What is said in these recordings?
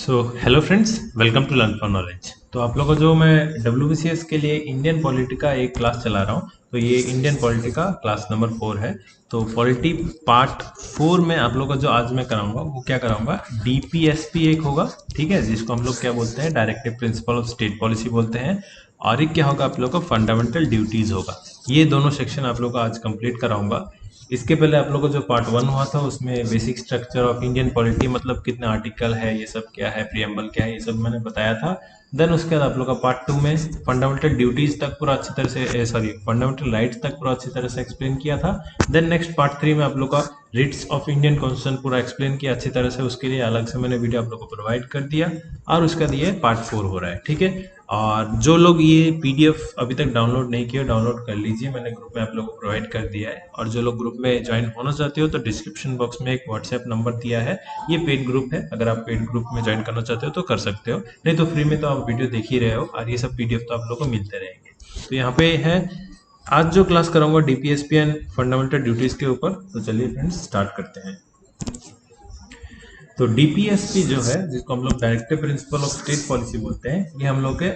Hello friends, welcome to learn for knowledge. तो आप लोगों को जो मैं WBCS के लिए इंडियन पॉलिटी का एक क्लास चला रहा हूँ, तो ये इंडियन पॉलिटी का क्लास नंबर 4 है। तो पॉलिटी पार्ट 4 में आप लोगों को जो आज मैं कराऊंगा वो क्या कराऊंगा, DPSP एक होगा, ठीक है, जिसको हम लोग क्या बोलते हैं, directive principle of state policy बोलते हैं। और एक क्या होगा, आप लोग को फंडामेंटल ड्यूटीज होगा। ये दोनों सेक्शन आप लोग को आज कंप्लीट कराऊंगा। इसके पहले आप लोगों को जो पार्ट 1 हुआ था उसमें basic structure of Indian polity, मतलब कितना आर्टिकल है, ये सब क्या है, प्रियम्बल क्या है, ये सब मैंने बताया था। देन उसके बाद आप लोग का पार्ट 2 में फंडामेंटल ड्यूटीज तक पूरा अच्छी तरह से, सॉरी, फंडामेंटल राइट्स तक पूरा अच्छी तरह से एक्सप्लेन किया था। देन नेक्स्ट पार्ट 3 में आप लोग का रिट्स ऑफ इंडियन कॉन्स्टिट्यूशन पूरा एक्सप्लेन किया अच्छी तरह से, उसके लिए अलग से मैंने वीडियो आप लोग को प्रोवाइड कर दिया। और उसका ये पार्ट 4 हो रहा है, ठीक है। और जो लोग ये पीडीएफ अभी तक डाउनलोड नहीं किए, डाउनलोड कर लीजिए, मैंने ग्रुप में आप लोगों को प्रोवाइड कर दिया है। और जो लोग ग्रुप में ज्वाइन होना चाहते हो तो डिस्क्रिप्शन बॉक्स में एक व्हाट्सएप नंबर दिया है, ये पेड ग्रुप है, अगर आप पेड ग्रुप में ज्वाइन करना चाहते हो तो कर सकते हो, नहीं तो फ्री में तो आप वीडियो देख ही रहे हो और ये सब पीडीएफ तो आप लोग को मिलते रहेंगे। तो यहाँ पे है आज जो क्लास कराऊंगा डीपीएसपी एंड फंडामेंटल ड्यूटीज के ऊपर। तो चलिए फ्रेंड्स स्टार्ट करते हैं। तो डीपीएसपी जो है, जिसको हम लोग directive principle of state policy बोलते हैं, ये हम लोग के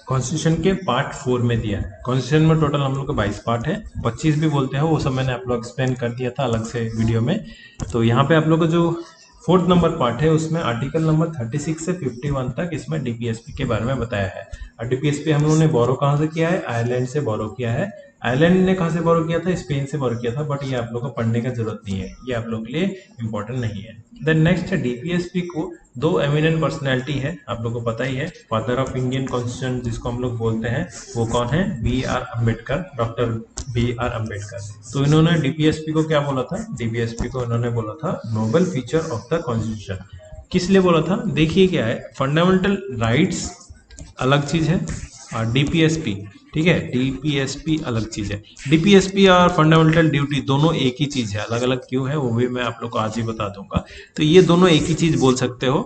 कॉन्स्टिट्यूशन के पार्ट 4 में दिया है। कॉन्स्टिट्यूशन में टोटल हम लोग के 22 पार्ट है, 25 भी बोलते हैं, वो सब मैंने आप लोग एक्सप्लेन कर दिया था अलग से वीडियो में। तो यहाँ पे आप लोग को जो 4th नंबर पार्ट है उसमें आर्टिकल नंबर 36 से 51 तक इसमें डीपीएसपी के बारे में बताया है। और डीपीएसपी हम लोगों ने बोरो कहाँ से किया है, आयरलैंड से बोरो किया है। आयरलैंड ने कहाँ से बोरो किया था, स्पेन से बोरो किया था, बट ये आप लोग को पढ़ने का जरूरत नहीं है, ये आप लोग के लिए इंपॉर्टेंट नहीं है। देन नेक्स्ट है डीपीएसपी को दो एमिनेंट पर्सनैलिटी है, आप लोग को पता ही है, फादर ऑफ इंडियन कॉन्स्टिट्यूशन जिसको हम लोग बोलते हैं, वो कौन है, BR Ambedkar, doctor BR Ambedkar. तो इन्होंने डीपीएसपी को क्या बोला था, डीपीएसपी को इन्होंने बोला था noble feature of the constitution. किस लिए बोला था, देखिए क्या है, फंडामेंटल राइट्स अलग चीज है और डीपीएसपी, ठीक है, डीपीएसपी अलग चीज है। डीपीएसपी और फंडामेंटल ड्यूटी दोनों एक ही चीज है, अलग अलग क्यों है वो भी मैं आप लोग को आज ही बता दूंगा। तो ये दोनों एक ही चीज बोल सकते हो।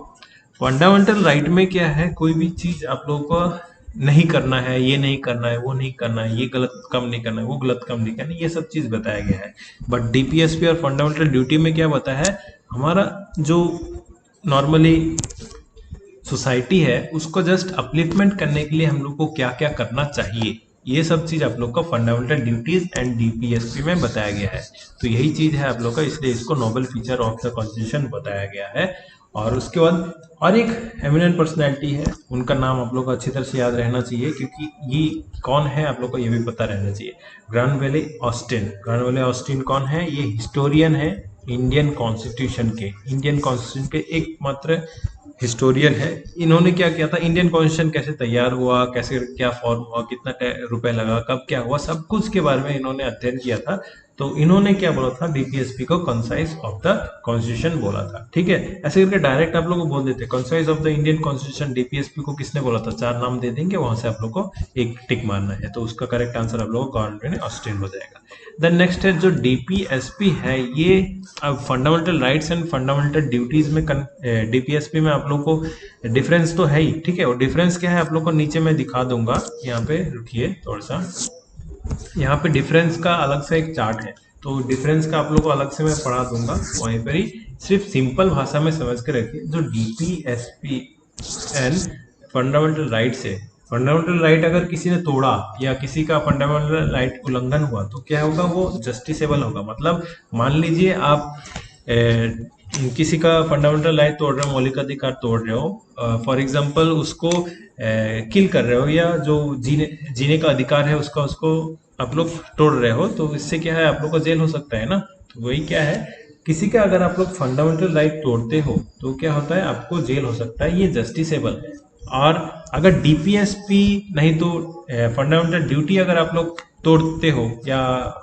फंडामेंटल राइट में क्या है, कोई भी चीज आप लोगों को नहीं करना है, ये नहीं करना है, वो नहीं करना है, ये गलत काम नहीं करना है, वो गलत काम नहीं करना है, ये सब चीज बताया गया है। बट डीपीएसपी और फंडामेंटल ड्यूटी में क्या बताया है, हमारा जो नॉर्मली सोसाइटी है उसको जस्ट अपलिफ्टमेंट करने के लिए हम लोग को क्या क्या करना चाहिए, ये सब चीज आप लोग का फंडामेंटल ड्यूटीज एंड डीपीएसपी में बताया गया है। तो यही चीज है आप लोग का, इसलिए इसको noble feature of the constitution बताया गया है। और उसके बाद और एक एमिनेंट पर्सनैलिटी है, उनका नाम आप लोग को अच्छी तरह से याद रहना चाहिए, क्योंकि ये कौन है आप लोग को ये भी पता रहना चाहिए। ग्रानवेले ऑस्टिन। ग्रानवेले ऑस्टिन कौन है, ये हिस्टोरियन है इंडियन कॉन्स्टिट्यूशन के, इंडियन कॉन्स्टिट्यूशन के एकमात्र हिस्टोरियन है। इन्होंने क्या किया था, इंडियन कॉन्स्टिट्यूशन कैसे तैयार हुआ, कैसे क्या फॉर्म हुआ, कितना रुपए लगा, कब क्या हुआ, सब कुछ के बारे में इन्होंने अध्ययन किया था। तो इन्होंने क्या बोला था, डीपीएसपी को कंसाइज ऑफ द कॉन्स्टिट्यूशन बोला था, ठीक है। ऐसे करके डायरेक्ट आप लोग को बोल देते concise of the Indian constitution, DPSP को किसने बोला था, 4 नाम दे देंगे, वहां से आप लोग को एक टिक मारना है, तो उसका करेक्ट आंसर आप लोग को गवर्नमेंट ऑस्ट्रेन हो जाएगा। देन नेक्स्ट है जो डीपीएसपी है, ये अब fundamental rights and fundamental duties में डीपीएसपी में आप लोग को डिफरेंस तो है ही, ठीक है। और डिफरेंस क्या है आप लोग को नीचे मैं दिखा दूंगा, यहाँ पे रुकिए थोड़ा सा, यहाँ पे डिफरेंस का अलग से एक चार्ट है, तो डिफरेंस का आप लोग को अलग से मैं पढ़ा दूंगा, वहीं पर ही सिर्फ सिंपल भाषा में समझ के रखिए। जो डीपीएसपी एंड फंडामेंटल राइट्स है, फंडामेंटल राइट अगर किसी ने तोड़ा या किसी का फंडामेंटल राइट उल्लंघन हुआ तो क्या होगा, वो जस्टिसेबल होगा। मतलब मान लीजिए आप किसी का फंडामेंटल राइट तोड़ रहे हो, मौलिक अधिकार तोड़ रहे हो, फॉर एग्जांपल उसको किल कर रहे हो, या जो जीने जीने का अधिकार है उसका, उसको आप लोग तोड़ रहे हो, तो इससे क्या है, आप लोग को जेल हो सकता है ना। तो वही क्या है, किसी का अगर आप लोग फंडामेंटल राइट तोड़ते हो तो क्या होता है, आपको जेल हो सकता है, ये जस्टिसेबल है। और अगर डीपीएसपी नहीं तो फंडामेंटल ड्यूटी अगर आप लोग तोड़ते हो या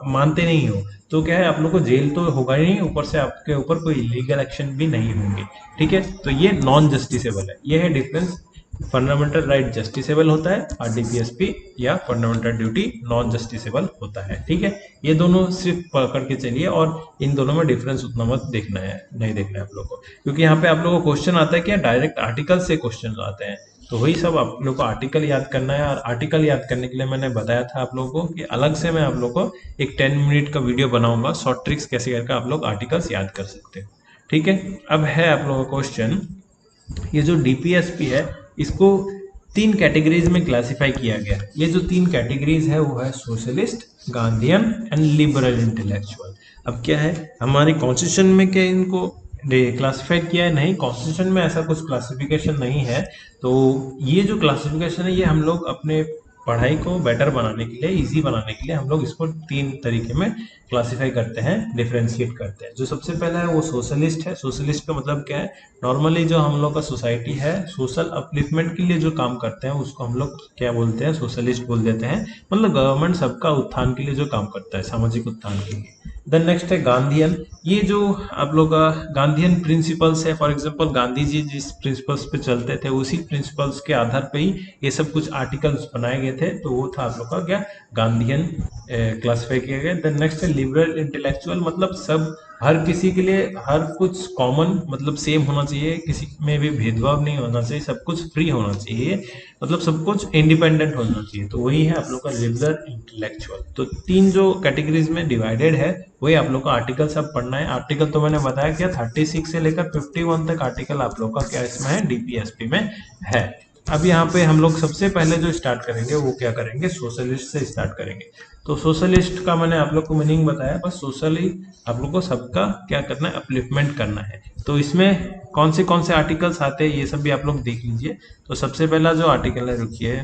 मानते नहीं हो, तो क्या है, आप लोग को जेल तो होगा ही नहीं, ऊपर से आपके ऊपर कोई लीगल एक्शन भी नहीं होंगे, ठीक है। तो ये नॉन जस्टिसेबल है, ये है डिफरेंस। फंडामेंटल राइट जस्टिसेबल होता है और डीपीएसपी या फंडामेंटल ड्यूटी नॉन जस्टिसेबल होता है, ठीक है। ये दोनों सिर्फ पकड़ के चलिए, और इन दोनों में डिफरेंस उतना मत देखना है, नहीं देखना है आप लोग को, क्योंकि यहाँ पे आप लोगों को क्वेश्चन आता है क्या, डायरेक्ट आर्टिकल से क्वेश्चन आते हैं, तो वही सब आप लोग को आर्टिकल याद करना है। और आर्टिकल याद करने के लिए मैंने बताया था आप लोगों को कि अलग से मैं आप लोग को एक 10 मिनट का वीडियो बनाऊंगा, शॉर्ट ट्रिक्स कैसे करके आप लोग आर्टिकल्स याद कर सकते हो, ठीक है। अब है आप लोगों का क्वेश्चन, ये जो डीपीएसपी है इसको 3 कैटेगरीज में क्लासिफाई किया गया है। ये जो 3 कैटेगरीज है वो है socialist, Gandhian and liberal intellectual. अब क्या है हमारे कॉन्स्टिट्यूशन में क्या इनको क्लासिफाइड किया है? नहीं, कॉन्स्टिट्यूशन में ऐसा कुछ क्लासिफिकेशन नहीं है। तो ये जो क्लासिफिकेशन है ये हम लोग अपने पढ़ाई को बेटर बनाने के लिए, इजी बनाने के लिए हम लोग इसको 3 तरीके में क्लासिफाई करते हैं, डिफरेंशिएट करते हैं। जो सबसे पहला है वो सोशलिस्ट है। सोशलिस्ट का मतलब क्या है? नॉर्मली जो हम लोग का सोसाइटी है सोशल अपलिफ्टमेंट के लिए जो काम करते हैं उसको हम लोग क्या बोलते हैं? सोशलिस्ट बोल देते हैं। मतलब गवर्नमेंट सबका उत्थान के लिए जो काम करता है, सामाजिक उत्थान के लिए। देन नेक्स्ट है गांधीयन। ये जो आप लोग का गांधीयन प्रिंसिपल्स है, फॉर एग्जांपल गांधी जी जिस प्रिंसिपल्स पे चलते थे उसी प्रिंसिपल्स के आधार पे ही ये सब कुछ आर्टिकल्स बनाए गए थे। तो वो था आप लोग का क्या? गांधीयन क्लासिफाई किया गया। देन नेक्स्ट है लिबरल इंटेलेक्चुअल। मतलब सब हर किसी के लिए हर कुछ कॉमन, मतलब सेम होना चाहिए, किसी में भी भेदभाव नहीं होना चाहिए, सब कुछ फ्री होना चाहिए, मतलब सब कुछ इंडिपेंडेंट होना चाहिए। तो वही है आप लोग का लिबरल इंटेलेक्चुअल। तो 3 जो कैटेगरीज में डिवाइडेड है वही आप लोग का आर्टिकल सब पढ़ना है। आर्टिकल तो मैंने बताया क्या 36 से लेकर 51 तक आर्टिकल आप लोग का क्या इसमें है? डीपीएसपी में है। अब यहाँ पे हम लोग सबसे पहले जो स्टार्ट करेंगे वो क्या करेंगे? सोशलिस्ट से स्टार्ट करेंगे। तो सोशलिस्ट का मैंने आप लोग को मीनिंग बताया, बस सोशली आप लोग को सबका क्या करना है? अपलिफ्टमेंट करना है। तो इसमें कौन से आर्टिकल्स आते हैं ये सब भी आप लोग देख लीजिए। तो सबसे पहला जो आर्टिकल है, रुकिए,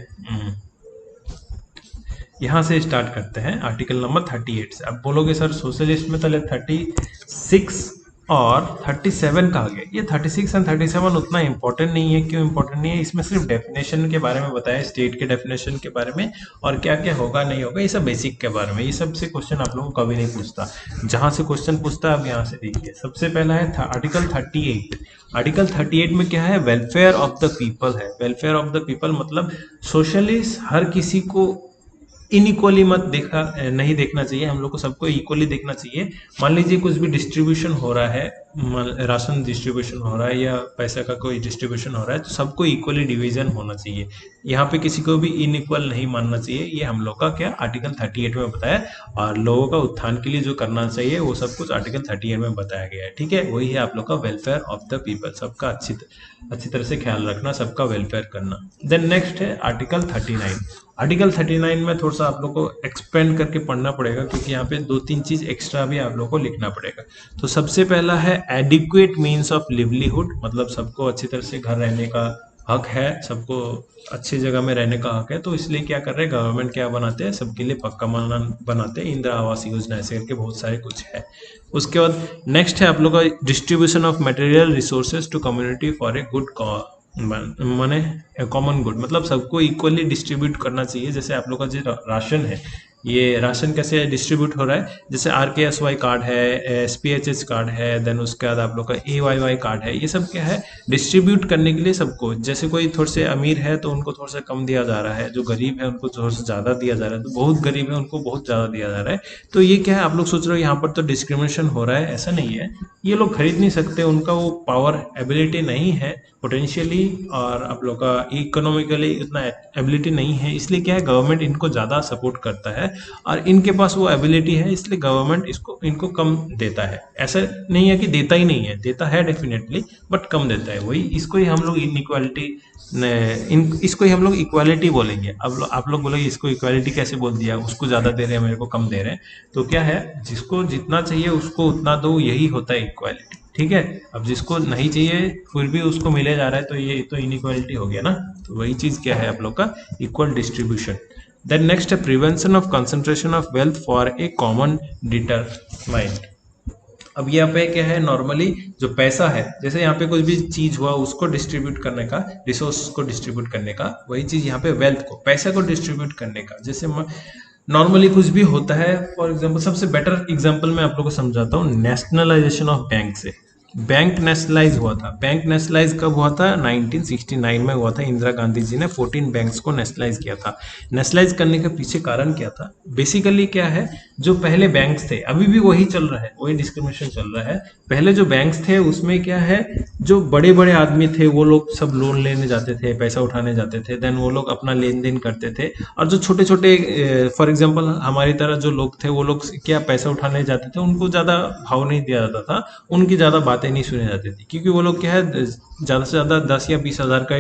यहाँ से स्टार्ट करते हैं आर्टिकल नंबर 38 से। अब बोलोगे सर सोशलिस्ट में तो 36 और 37 कहा गया। ये 36 और 37 उतना इंपॉर्टेंट नहीं है। क्यों इंपॉर्टेंट नहीं है? इसमें सिर्फ डेफिनेशन के बारे में बताया, स्टेट के डेफिनेशन के बारे में, और क्या क्या होगा नहीं होगा ये सब बेसिक के बारे में। ये सब से क्वेश्चन आप लोगों को कभी नहीं पूछता। जहां से क्वेश्चन पूछता है अब यहाँ से देखिए। सबसे पहला है आर्टिकल 38। आर्टिकल 38 में क्या है? वेलफेयर ऑफ द पीपल है। वेलफेयर ऑफ द पीपल मतलब सोशलिस्ट हर किसी को इनइक्वली मत नहीं देखना चाहिए। हम लोग को सबको इक्वली देखना चाहिए। मान लीजिए कुछ भी डिस्ट्रीब्यूशन हो रहा है, राशन डिस्ट्रीब्यूशन हो रहा है या पैसा का कोई डिस्ट्रीब्यूशन हो रहा है, तो सबको इक्वली डिवीजन होना चाहिए। यहाँ पे किसी को भी इनइक्वल नहीं मानना चाहिए। ये हम लोग का क्या आर्टिकल 38 में बताया। और लोगों का उत्थान के लिए जो करना चाहिए वो सब कुछ आर्टिकल 38 में बताया गया है। ठीक है, वही है आप लोग का वेलफेयर ऑफ द पीपल। सबका अच्छी तरह से ख्याल रखना, सबका वेलफेयर करना। देन नेक्स्ट है आर्टिकल 39। आर्टिकल 39 में थोड़ा सा आप लोग को एक्सपेंड करके पढ़ना पड़ेगा, क्योंकि यहाँ पे 2-3 चीज एक्स्ट्रा भी आप लोग को लिखना पड़ेगा। तो सबसे पहला है एडिक्वेट मीन्स ऑफ लिवलीहुड। मतलब सबको अच्छी तरह से घर रहने का हक है, सबको अच्छी जगह में रहने का हक है। तो इसलिए क्या कर रहे हैं गवर्नमेंट, क्या बनाते हैं? सबके लिए पक्का मकान बनाते हैं, इंदिरा आवास योजना ऐसे करके बहुत सारे कुछ है। उसके बाद नेक्स्ट है आप लोग का distribution of material resources to community for a good माने कॉमन गुड। मतलब सबको इक्वली डिस्ट्रीब्यूट करना चाहिए। जैसे आप लोग का जो राशन है, ये राशन कैसे डिस्ट्रीब्यूट हो रहा है? जैसे RKSY कार्ड है, SPHH कार्ड है, देन उसके बाद आप लोग का AYY कार्ड है। ये सब क्या है? डिस्ट्रीब्यूट करने के लिए सबको। जैसे कोई थोड़े से अमीर है तो उनको थोड़ा सा कम दिया जा रहा है, जो गरीब है उनको थोड़ा सा ज़्यादा दिया जा रहा है, तो बहुत गरीब है उनको बहुत ज़्यादा दिया जा रहा है। तो ये क्या है? आप लोग सोच रहे हो यहाँ पर तो डिस्क्रिमिनेशन हो रहा है, ऐसा नहीं है। ये लोग खरीद नहीं सकते, उनका वो पावर एबिलिटी नहीं है पोटेंशियली, और आप लोग का इकोनॉमिकली इतना एबिलिटी नहीं है। इसलिए क्या है गवर्नमेंट इनको ज़्यादा सपोर्ट करता है, और इनके पास वो एबिलिटी है इसलिए गवर्नमेंट इनको कम देता है। ऐसा नहीं है कि देता ही नहीं है, देता है डेफिनेटली, बट कम देता है। वही इसको ही हम लोग इनइक्वालिटी इसको ही हम लोग इक्वालिटी बोलेंगे। अब आप लोग बोलेंगे इसको इक्वालिटी कैसे बोल दिया? उसको ज़्यादा दे रहे हैं, मेरे को कम दे रहे हैं। तो क्या है, जिसको जितना चाहिए उसको उतना दो, यही होता है इक्वालिटी। ठीक है, अब जिसको नहीं चाहिए फिर भी उसको मिले जा रहा है, तो ये तो इनइक्वालिटी हो गया ना। तो वही चीज़ क्या है आप लोग का इक्वल डिस्ट्रीब्यूशन। देन नेक्स्ट है prevention of concentration of wealth for a common determined. अब यहाँ पे क्या है, नॉर्मली जो पैसा है, जैसे यहाँ पे कुछ भी चीज हुआ उसको डिस्ट्रीब्यूट करने का, रिसोर्स को डिस्ट्रीब्यूट करने का, वही चीज यहाँ पे वेल्थ को, पैसा को डिस्ट्रीब्यूट करने का। जैसे नॉर्मली कुछ भी होता है, फॉर एग्जांपल सबसे बेटर एग्जांपल मैं आप लोगों को समझाता हूँ, नेशनलाइजेशन ऑफ बैंक से। बैंक नेशनलाइज हुआ था। बैंक नेशनलाइज कब हुआ था? 1969 में हुआ था। इंदिरा गांधी जी ने 14 बैंक्स को नेशनलाइज किया था। नेशनलाइज करने के पीछे कारण क्या था? बेसिकली क्या है, जो पहले बैंक्स थे, अभी भी वही चल रहा है, वही डिस्क्रिमिनेशन चल रहा है। पहले जो बैंक्स थे उसमें क्या है, जो बड़े बड़े आदमी थे वो लोग सब लोन लेने जाते थे, पैसा उठाने जाते थे, देन वो लोग अपना लेन देन करते थे। और जो छोटे छोटे, फॉर एग्जांपल हमारी तरह जो लोग थे वो लोग क्या पैसा उठाने जाते थे, उनको ज़्यादा भाव नहीं दिया जाता था, उनकी ज़्यादा बातें नहीं सुनी जाती थी, क्योंकि वो लोग क्या है ज़्यादा से ज़्यादा 10 या 20 हज़ार का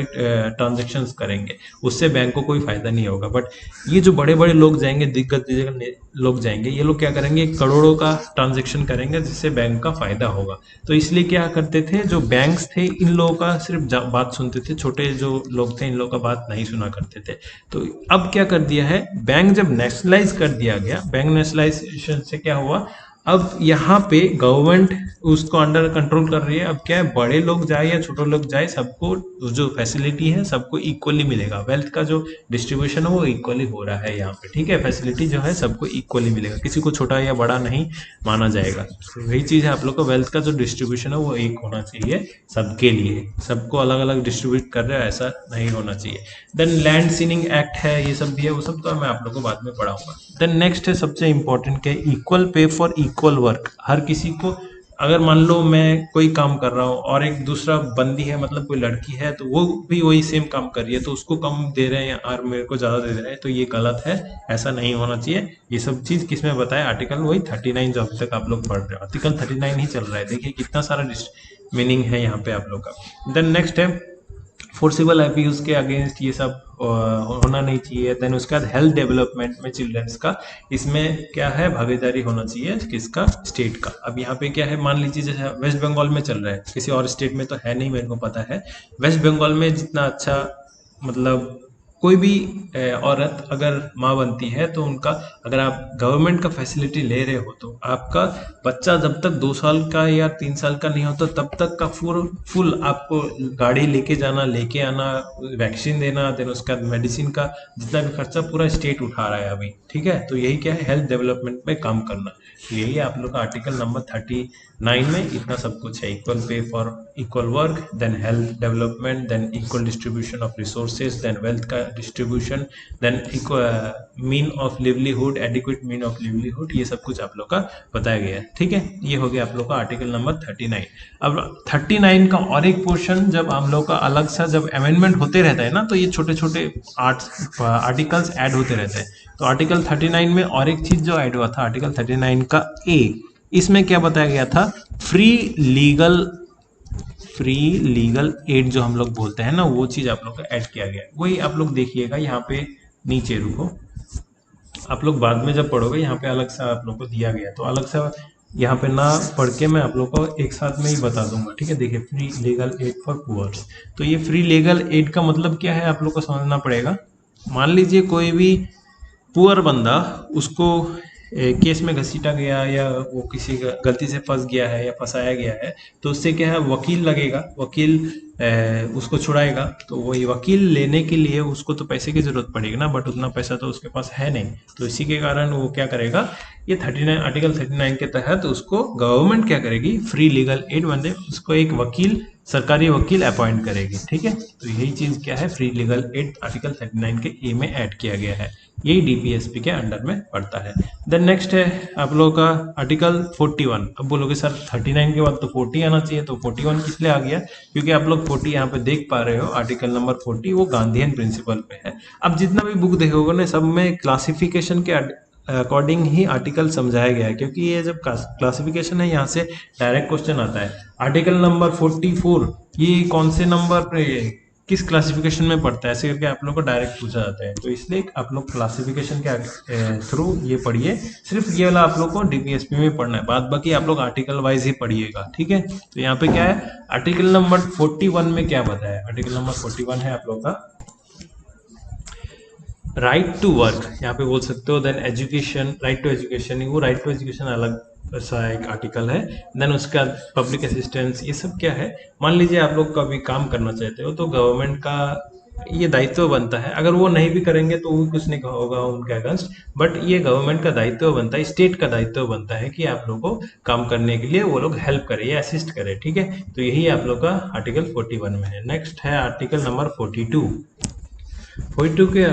ट्रांजेक्शन करेंगे, उससे बैंक को कोई फायदा नहीं होगा। बट ये जो बड़े बड़े लोग जाएंगे, दिग्गज लोग जाएंगे, ये लोग क्या करेंगे, करोड़ों का ट्रांजेक्शन करेंगे जिससे बैंक का फायदा होगा। तो इसलिए क्या करते थे, जो बैंक्स थे इन लोगों का सिर्फ बात सुनते थे, छोटे जो लोग थे इन लोगों का बात नहीं सुना करते थे। तो अब क्या कर दिया है, बैंक जब नेशनलाइज कर दिया गया, बैंक नेशनलाइजेशन से क्या हुआ, अब यहाँ पे गवर्नमेंट उसको अंडर कंट्रोल कर रही है। अब क्या है, बड़े लोग जाए या छोटे लोग जाए, सबको जो फैसिलिटी है सबको इक्वली मिलेगा, वेल्थ का जो डिस्ट्रीब्यूशन है वो इक्वली हो रहा है यहाँ पे, ठीक है। फैसिलिटी जो है सबको इक्वली मिलेगा, किसी को छोटा या बड़ा नहीं माना जाएगा। तो वही चीज़ है, आप लोग का वेल्थ का जो डिस्ट्रीब्यूशन है वो एक होना चाहिए सबके लिए, सबको अलग अलग डिस्ट्रीब्यूट कर रहे हो ऐसा नहीं होना चाहिए। देन लैंड सीलिंग एक्ट है, ये सब भी है, वो सब तो मैं आप लोग को बाद में पढ़ाऊंगा। देन नेक्स्ट है सबसे इंपॉर्टेंट क्या है, equal pay for equal work. हर किसी को, अगर मान लो मैं कोई काम कर रहा हूँ और एक दूसरा बंदी है, मतलब कोई लड़की है, तो वो भी वही सेम काम कर रही है, तो उसको कम दे रहे हैं और मेरे को ज़्यादा दे रहे हैं, तो ये गलत है, ऐसा नहीं होना चाहिए। ये सब चीज़ किसमें बताया, आर्टिकल वही 39 जो अभी तक आप लोग पढ़ रहे हो, आर्टिकल 39 ही चल रहा है। देखिए कितना सारा मीनिंग है यहाँ पे आप लोग का। देन नेक्स्ट है फोर्सिबल अब्यूज के अगेंस्ट, ये सब होना नहीं चाहिए। देन उसके बाद हेल्थ डेवलपमेंट में चिल्ड्रंस का, इसमें क्या है, भागीदारी होना चाहिए किसका, स्टेट का। अब यहाँ पे क्या है, मान लीजिए जैसे वेस्ट बंगाल में चल रहा है, किसी और स्टेट में तो है नहीं, मेरे को पता है। वेस्ट बंगाल में जितना अच्छा, मतलब कोई भी औरत अगर माँ बनती है तो उनका, अगर आप गवर्नमेंट का फैसिलिटी ले रहे हो, तो आपका बच्चा जब तक 2 साल का या 3 साल का नहीं होता तब तक का फुल आपको गाड़ी लेके जाना, लेके आना, वैक्सीन देना, देन उसका मेडिसिन का जितना भी खर्चा पूरा स्टेट उठा रहा है अभी, ठीक है। तो यही क्या है, हेल्थ डेवलपमेंट में काम करना। तो यही है आप लोग का आर्टिकल नंबर 39 में इतना सब कुछ है, equal pay for equal work, then health development, then equal distribution of resources, then wealth का distribution, then mean of livelihood, adequate mean of livelihood, ये सब कुछ आप लोग का बताया गया है, ठीक है। ये हो गया आप लोग का आर्टिकल नंबर 39। अब 39 का और एक पोर्शन जब हम लोग का अलग सा जब अमेंडमेंट होते रहता है ना, तो ये छोटे छोटे आर्टिकल्स ऐड होते रहते हैं। तो आर्टिकल 39 में और एक चीज जो ऐड हुआ था, आर्टिकल 39 का ए, इसमें क्या बताया गया था, फ्री लीगल एड जो हम लोग बोलते हैं ना, वो चीज आप लोग का ऐड किया गया है। वही आप लोग देखिएगा यहाँ पे नीचे, रुको, आप लोग बाद में जब पढ़ोगे यहाँ पे अलग सा आप लोग को दिया गया है, तो अलग सा यहाँ पे ना पढ़ के मैं आप लोग को एक साथ में ही बता दूंगा, ठीक है। देखिए, free legal aid for poors, तो ये फ्री लीगल एड का मतलब क्या है आप लोग को समझना पड़ेगा। मान लीजिए कोई भी पुअर बंदा, उसको केस में घसीटा गया, या वो किसी गलती से फंस गया है या फंसाया गया है, तो उससे क्या है, वकील लगेगा, वकील उसको छुड़ाएगा। तो वही वकील लेने के लिए उसको तो पैसे की जरूरत पड़ेगी ना, बट उतना पैसा तो उसके पास है नहीं। तो इसी के कारण वो क्या करेगा, ये 39 आर्टिकल 39 के तहत उसको गवर्नमेंट क्या करेगी, फ्री लीगल एड, मतलब उसको एक वकील, सरकारी वकील अपॉइंट करेगी, ठीक है। तो यही चीज क्या है, फ्री लीगल एड आर्टिकल 39 के ए में ऐड किया गया है, यही डीपीएसपी के अंडर में पड़ता है। देन नेक्स्ट है आप लोगों का आर्टिकल 41। अब बोलोगे सर 39 के बाद तो 40 आना चाहिए, तो 41 किस लिए आ गया, क्योंकि आप लोग 40 यहाँ पे देख पा रहे हो, आर्टिकल नंबर 40 वो गांधीयन प्रिंसिपल पे है। अब जितना भी बुक देखोगे ना, सब में क्लासिफिकेशन के अकॉर्डिंग ही आर्टिकल समझाया गया है, क्योंकि ये जब क्लासिफिकेशन है यहाँ से डायरेक्ट क्वेश्चन आता है। आर्टिकल नंबर 44 ये कौन से नंबर पे, किस क्लासिफिकेशन में पड़ता है, ऐसे करके आप लोग को डायरेक्ट पूछा जाता है। तो इसलिए आप लोग क्लासिफिकेशन के थ्रू ये पढ़िए, सिर्फ ये वाला आप लोग को डीपीएसपी में पढ़ना है, बाद बाकी आप लोग आर्टिकल वाइज ही पढ़िएगा, ठीक है। तो यहाँ पे क्या है, आर्टिकल नंबर 41 में क्या बताया, आर्टिकल नंबर 41 है आप लोग का राइट टू वर्क, यहाँ पे बोल सकते हो। Then education, right to education, वो राइट टू एजुकेशन अलग सा एक आर्टिकल है। देन उसका पब्लिक असिस्टेंस, ये सब क्या है, मान लीजिए आप लोग कभी काम करना चाहते हो, तो गवर्नमेंट का ये दायित्व बनता है, अगर वो नहीं भी करेंगे तो वो कुछ नहीं होगा उनके अगेंस्ट, बट ये गवर्नमेंट का दायित्व बनता है, स्टेट का दायित्व बनता है कि आप लोग को काम करने के लिए वो लोग हेल्प करे या असिस्ट करे, ठीक है। तो यही आप लोग का आर्टिकल 41 में है। नेक्स्ट है आर्टिकल नंबर 42। 42 के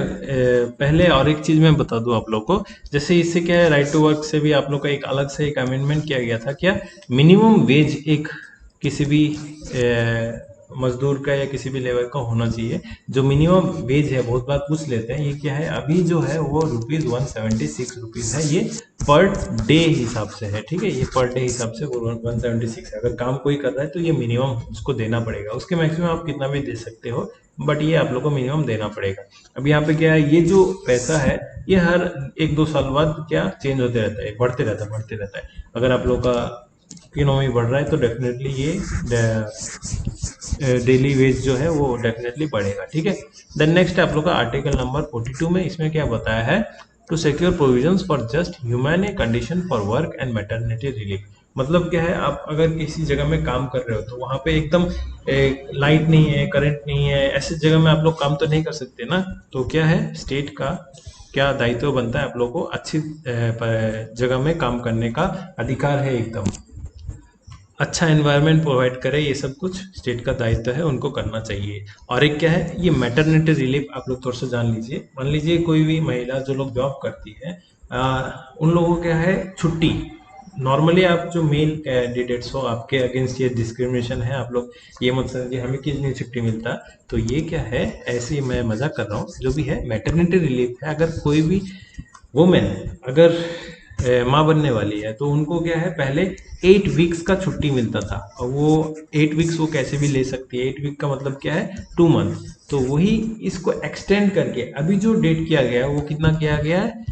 पहले और एक चीज मैं बता दूं आप लोग को, जैसे इससे क्या है, राइट टू वर्क से भी आप लोग का एक अलग से एक अमेंडमेंट किया गया था, क्या मिनिमम वेज एक किसी भी मजदूर का या किसी भी लेबर का होना चाहिए। जो मिनिमम वेज है, बहुत बार पूछ लेते हैं, ये क्या है, अभी जो है वो ₹176 है। ये पर डे हिसाब से है, ठीक है, ये पर डे हिसाब से वो 176 है। अगर काम कोई कर रहा है तो ये मिनिमम उसको देना पड़ेगा। उसके मैक्सिमम आप कितना भी दे सकते हो, बट ये आप लोग को मिनिमम देना पड़ेगा। अब यहाँ पे क्या है, ये जो पैसा है ये हर 1-2 साल बाद क्या चेंज होते रहता है, बढ़ते रहता है। अगर आप लोग का इकोनॉमी बढ़ रहा है तो डेफिनेटली ये डेली वेज जो है वो डेफिनेटली बढ़ेगा, ठीक है। देन नेक्स्ट आप लोग का आर्टिकल नंबर 42 में, इसमें क्या बताया है, to secure provisions for just humane condition for work and maternity relief. मतलब क्या है, आप अगर किसी जगह में काम कर रहे हो तो वहां पे एकदम लाइट नहीं है, करंट नहीं है, ऐसे जगह में आप लोग काम तो नहीं कर सकते ना। तो क्या है, स्टेट का क्या दायित्व बनता है, आप लोग को अच्छी जगह में काम करने का अधिकार है। एकदम अच्छा एनवायरनमेंट प्रोवाइड करे, ये सब कुछ स्टेट का दायित्व है, उनको करना चाहिए। और एक क्या है, ये मैटरनिटी रिलीफ आप लोग थोड़ा सा जान लीजिए। मान लीजिए कोई भी महिला जो लोग जॉब करती है, उन लोगों को क्या है, छुट्टी। नॉर्मली आप जो मेल कैंडिडेट्स हो, आपके अगेंस्ट ये डिस्क्रिमिनेशन है, आप लोग ये मत समझिए हमें किस नहीं छुट्टी मिलता। तो ये क्या है, ऐसे ही मैं मजाक कर रहा हूँ, जो भी है मैटरनिटी रिलीफ है। अगर कोई भी वुमेन अगर माँ बनने वाली है तो उनको क्या है, पहले 8 वीक्स का छुट्टी मिलता था, और वो 8 वीक्स वो कैसे भी ले सकती है। 8 वीक का मतलब क्या है, 2 मंथ। तो वही इसको एक्सटेंड करके अभी जो डेट किया गया है वो कितना किया गया है,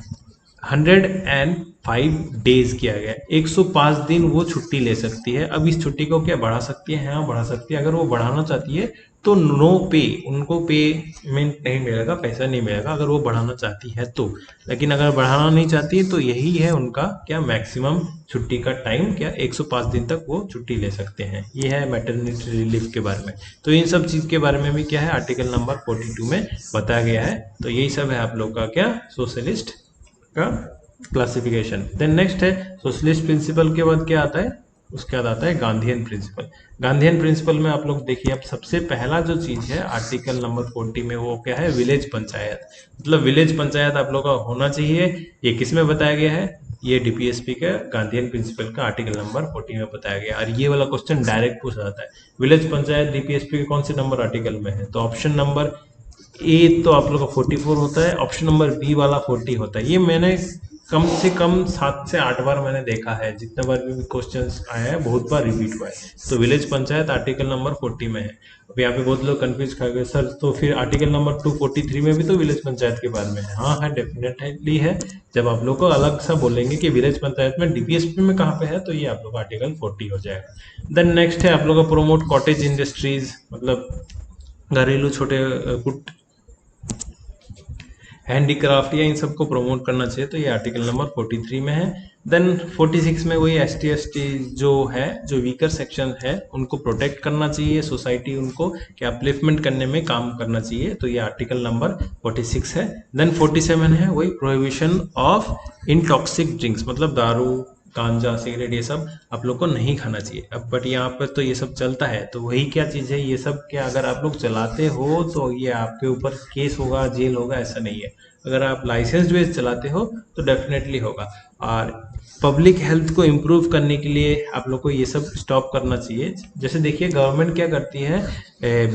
105 डेज किया गया है। 105 दिन वो छुट्टी ले सकती है। अब इस छुट्टी को क्या बढ़ा सकती है, हाँ बढ़ा सकती है। अगर वो बढ़ाना चाहती है तो नो पे, उनको पेमेंट नहीं मिलेगा, पैसा नहीं मिलेगा अगर वो बढ़ाना चाहती है तो। लेकिन अगर बढ़ाना नहीं चाहती है तो यही है उनका क्या मैक्सिमम छुट्टी का टाइम, क्या 105 दिन तक वो छुट्टी ले सकते हैं। ये है मैटरनिटी रिलीफ के बारे में। तो इन सब चीज के बारे में भी क्या है, आर्टिकल नंबर 42 में बताया गया है। तो यही सब है आप लोग का क्या, सोशलिस्ट का क्लासिफिकेशन। देन नेक्स्ट है सोशलिस्ट प्रिंसिपल के बाद क्या आता है, उसके बाद आता है गांधीयन प्रिंसिपल। गांधीयन प्रिंसिपल में आप लोग देखिए, अब सबसे पहला जो चीज है आर्टिकल नंबर 40 में, वो क्या है, विलेज पंचायत। मतलब विलेज पंचायत आप लोग का होना चाहिए। ये किस में बताया गया है, ये डीपीएसपी का गांधीयन प्रिंसिपल का आर्टिकल नंबर 40 में बताया गया। और ये वाला क्वेश्चन डायरेक्ट पूछा जाता है, विलेज पंचायत डीपीएसपी के कौन से नंबर आर्टिकल में है। तो ऑप्शन नंबर ए तो आप लोग का 44 होता है, ऑप्शन नंबर बी वाला 40 होता है। ये मैंने कम से कम 7 से 8 बार मैंने देखा है, जितने बार भी क्वेश्चन आया है बहुत बार रिपीट हुआ है। तो विलेज पंचायत आर्टिकल नंबर 40 में है। अब यहाँ पे बहुत लोग कंफ्यूज खा गए, सर तो फिर आर्टिकल नंबर 243 में भी तो विलेज पंचायत के बारे में है। हाँ है, डेफिनेटली है। जब आप लोग को अलग सा बोलेंगे कि विलेज पंचायत में डीपीएसपी में कहाँ पे है, तो ये आप लोग का आर्टिकल 40 हो जाएगा। देन नेक्स्ट है आप लोग का प्रोमोट कॉटेज इंडस्ट्रीज, मतलब घरेलू छोटे कुट हैंडीक्राफ्ट या इन सबको प्रमोट करना चाहिए। तो ये आर्टिकल नंबर 43 में है। देन 46 में वही ST ST जो है, जो वीकर सेक्शन है, उनको प्रोटेक्ट करना चाहिए सोसाइटी, उनको क्या अपलिफ्टमेंट करने में काम करना चाहिए। तो ये आर्टिकल नंबर 46 है। देन 47 है वही प्रोहिबिशन ऑफ इनटॉक्सिक ड्रिंक्स, मतलब दारू, गांजा, सिगरेट, ये सब आप लोग को नहीं खाना चाहिए। अब बट यहाँ पर तो ये सब चलता है, तो वही क्या चीज़ है, ये सब क्या अगर आप लोग चलाते हो तो ये आपके ऊपर केस होगा, जेल होगा, ऐसा नहीं है। अगर आप लाइसेंस बेस चलाते हो तो डेफिनेटली होगा। और पब्लिक हेल्थ को इम्प्रूव करने के लिए आप लोग को ये सब स्टॉप करना चाहिए। जैसे देखिए गवर्नमेंट क्या करती है,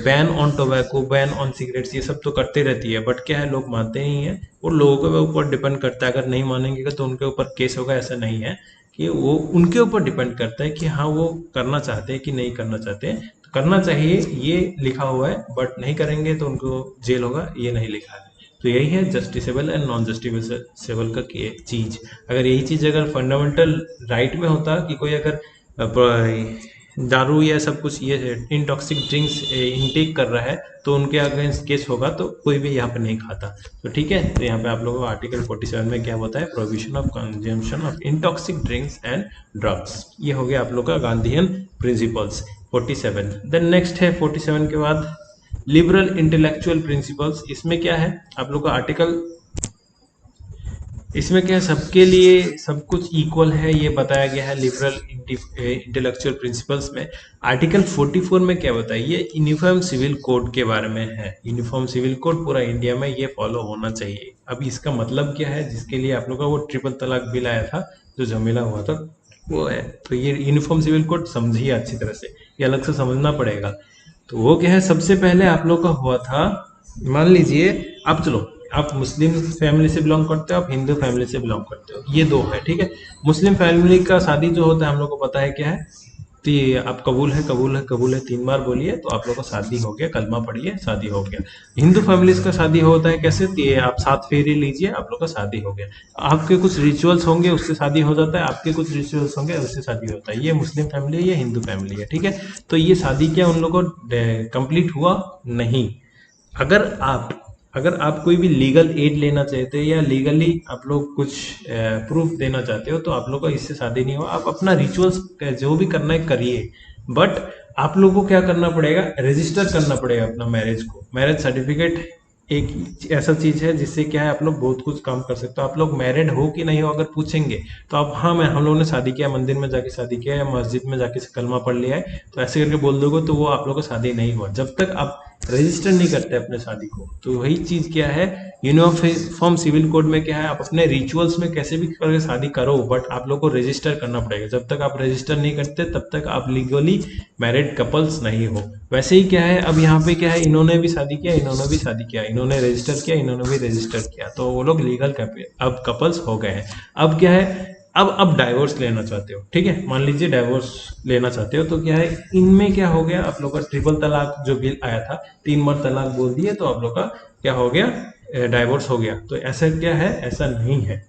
ban on tobacco, ban on cigarettes, ये सब तो करते रहती है, बट क्या है, लोग मानते नहीं है। वो लोगों के ऊपर डिपेंड करता है, अगर नहीं मानेंगे तो उनके ऊपर केस होगा, ऐसा नहीं है। कि वो उनके ऊपर डिपेंड करता है कि हाँ वो करना चाहते हैं कि नहीं करना चाहते हैं। तो करना चाहिए ये लिखा हुआ है, बट नहीं करेंगे तो उनको जेल होगा, ये नहीं लिखा है। तो यही है जस्टिसेबल एंड नॉन जस्टिसेबल का चीज। अगर यही चीज अगर फंडामेंटल राइट में होता कि कोई अगर दारू या सब कुछ ये इंटॉक्सिक ड्रिंक्स इनटेक कर रहा है तो उनके अगेंस्ट केस होगा, तो कोई भी यहाँ पे नहीं खाता। तो ठीक है, तो यहाँ पे आप लोगों को आर्टिकल 47 में क्या होता है, prohibition of consumption of intoxic drinks and drugs. ये हो गया आप लोग का गांधीयन प्रिंसिपल्स 47। देन नेक्स्ट है 47 के बाद लिबरल इंटेलेक्चुअल प्रिंसिपल्स। इसमें क्या है आप लोग का आर्टिकल, इसमें क्या है, सबके लिए सब कुछ इक्वल है, ये बताया गया है लिबरल इंटेलेक्चुअल प्रिंसिपल्स में। आर्टिकल 44 में क्या बताया, ये यूनिफॉर्म सिविल कोड के बारे में है। यूनिफॉर्म सिविल कोड पूरा इंडिया में ये फॉलो होना चाहिए। अब इसका मतलब क्या है, जिसके लिए आप लोग का वो ट्रिपल तलाक बिल आया था, जो झमेला हुआ था, वो है। तो ये यूनिफॉर्म सिविल कोड समझिए अच्छी तरह से। ये अलग से समझना पड़ेगा। तो वो क्या है, सबसे पहले आप लोग का हुआ था, मान लीजिए आप, चलो आप मुस्लिम फैमिली से बिलोंग करते हो, आप हिंदू फैमिली से बिलोंग करते हो, ये दो है, ठीक है। मुस्लिम फैमिली का शादी जो होता है हम लोग को पता है क्या है, तो ये आप कबूल है कबूल है कबूल है 3 बार बोलिए तो आप लोग का शादी हो गया, कलमा पढ़िए शादी हो गया। हिंदू फैमिलीज का शादी होता है कैसे, तो ये आप 7 फेरे लीजिए आप लोग का शादी हो गया। आपके कुछ रिचुअल्स होंगे उससे शादी हो जाता है, आपके कुछ रिचुअल्स होंगे उससे शादी होता है। ये मुस्लिम फैमिली है, ये हिंदू फैमिली है, ठीक है। तो ये शादी क्या उन लोगों को कंप्लीट हुआ नहीं। अगर आप अगर आप कोई भी लीगल एड लेना चाहते हैं या लीगली आप लोग कुछ प्रूफ देना चाहते हो तो आप लोग का इससे शादी नहीं हो। आप अपना रिचुअल्स जो भी करना है करिए, बट आप लोग को क्या करना पड़ेगा, रजिस्टर करना पड़ेगा अपना मैरिज को। मैरिज सर्टिफिकेट एक ऐसा चीज है जिससे क्या है आप लोग बहुत कुछ काम कर सकते हो। आप लोग मैरिड हो कि नहीं हो अगर पूछेंगे तो आप, हाँ मैं हम लोगों ने शादी किया, मंदिर में जाके शादी किया या मस्जिद में जाके कलमा पढ़ लिया है, तो ऐसे करके बोल दोगे तो वो आप लोग का शादी नहीं हुआ जब तक आप रजिस्टर नहीं करते अपने शादी को। तो वही चीज क्या है, यूनिफॉर्म सिविल कोड में क्या है, आप अपने रिचुअल्स में कैसे भी करके शादी करो, बट आप लोग को रजिस्टर करना पड़ेगा। जब तक आप रजिस्टर नहीं करते तब तक आप लीगली मैरिड कपल्स नहीं हो। वैसे ही क्या है, अब यहाँ पे क्या है, इन्होंने भी शादी किया, इन्होंने भी शादी किया, इन्होंने रजिस्टर किया, इन्होंने भी रजिस्टर किया, तो वो लोग लीगल अब कपल्स हो गए हैं। अब क्या है, अब डाइवोर्स लेना चाहते हो, ठीक है, मान लीजिए डाइवोर्स लेना चाहते हो, तो क्या है इनमें क्या हो गया, आप लोग का ट्रिपल तलाक जो बिल आया था, 3 बार तलाक बोल दिए तो आप लोग का क्या हो गया, डाइवोर्स हो गया। तो ऐसा क्या है, ऐसा नहीं है।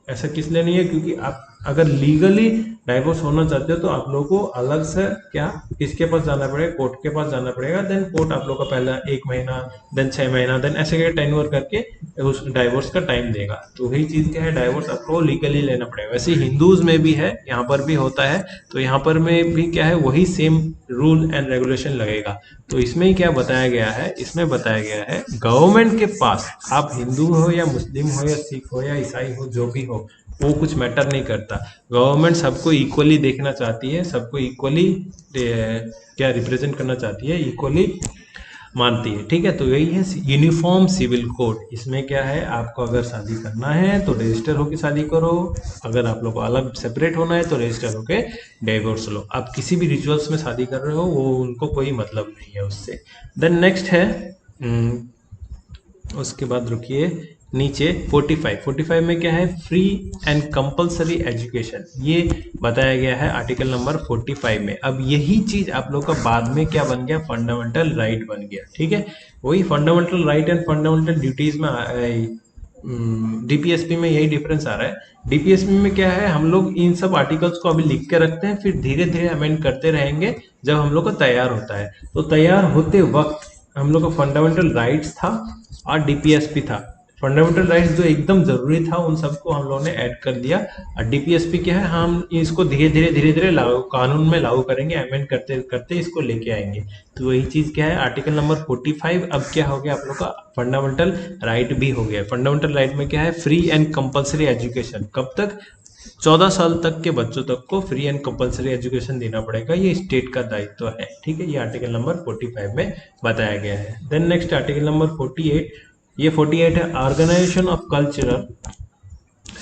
ऐसा किस लिए नहीं है, क्योंकि आप अगर लीगली डाइवोर्स होना चाहते हो तो आप लोगों को अलग से क्या, किसके पास जाना पड़ेगा, कोर्ट के पास जाना पड़ेगा। देन कोर्ट आप लोग का पहला 1 महीना, देन 6 महीना, देन ऐसे करके टेन्योर करके उस डाइवोर्स का टाइम देगा। तो वही चीज क्या है, डाइवोर्स आपको लीगली लेना पड़ेगा। वैसे हिंदूज में भी है, यहाँ पर भी होता है, तो यहाँ पर में भी क्या है, वही सेम रूल एंड रेगुलेशन लगेगा। तो इसमें ही क्या बताया गया है, इसमें बताया गया है गवर्नमेंट के पास, आप हिंदू हो या मुस्लिम हो या सिख हो या ईसाई हो, जो भी हो, वो कुछ मैटर नहीं करता। गवर्नमेंट सबको इक्वली देखना चाहती है, सबको इक्वली क्या रिप्रेजेंट करना चाहती है, इक्वली मानती है, ठीक है। तो यही है यूनिफॉर्म सिविल कोड। इसमें क्या है, आपको अगर शादी करना है तो रजिस्टर होकर शादी करो, अगर आप लोग को अलग सेपरेट होना है तो रजिस्टर होके डिवोर्स लो। आप किसी भी रिचुअल्स में शादी कर रहे हो वो उनको कोई मतलब नहीं है उससे। देन नेक्स्ट है, उसके बाद रुकिए नीचे 45 में क्या है, फ्री एंड कंपलसरी एजुकेशन, ये बताया गया है आर्टिकल नंबर 45 में। अब यही चीज आप लोग का बाद में क्या बन गया, फंडामेंटल राइट बन गया, ठीक है। वही fundamental right and fundamental duties में डीपीएसपी में यही डिफरेंस आ रहा है। डीपीएसपी में क्या है, हम लोग इन सब आर्टिकल्स को अभी लिख के रखते हैं, फिर धीरे धीरे अमेंड करते रहेंगे जब हम लोग का तैयार होता है। तो तैयार होते वक्त हम लोग का फंडामेंटल राइट्स था और डीपीएसपी था। फंडामेंटल राइट्स जो एकदम जरूरी था उन सबको हम लोगों ने ऐड कर दिया, और डीपीएसपी क्या है, हम इसको धीरे धीरे लागू कानून में लागू करेंगे, अमेंड करते करते इसको लेके आएंगे। तो वही चीज क्या है, आर्टिकल नंबर 45 अब क्या हो गया, आप लोग का फंडामेंटल राइट भी हो गया। फंडामेंटल राइट में क्या है, फ्री एंड कंपलसरी एजुकेशन, कब तक, 14 साल तक के बच्चों तक को फ्री एंड कंपलसरी एजुकेशन देना पड़ेगा, ये स्टेट का दायित्व है, ठीक है। ये आर्टिकल नंबर 45 में बताया गया है। देन नेक्स्ट आर्टिकल नंबर 48, ये 48 है, organisation of cultural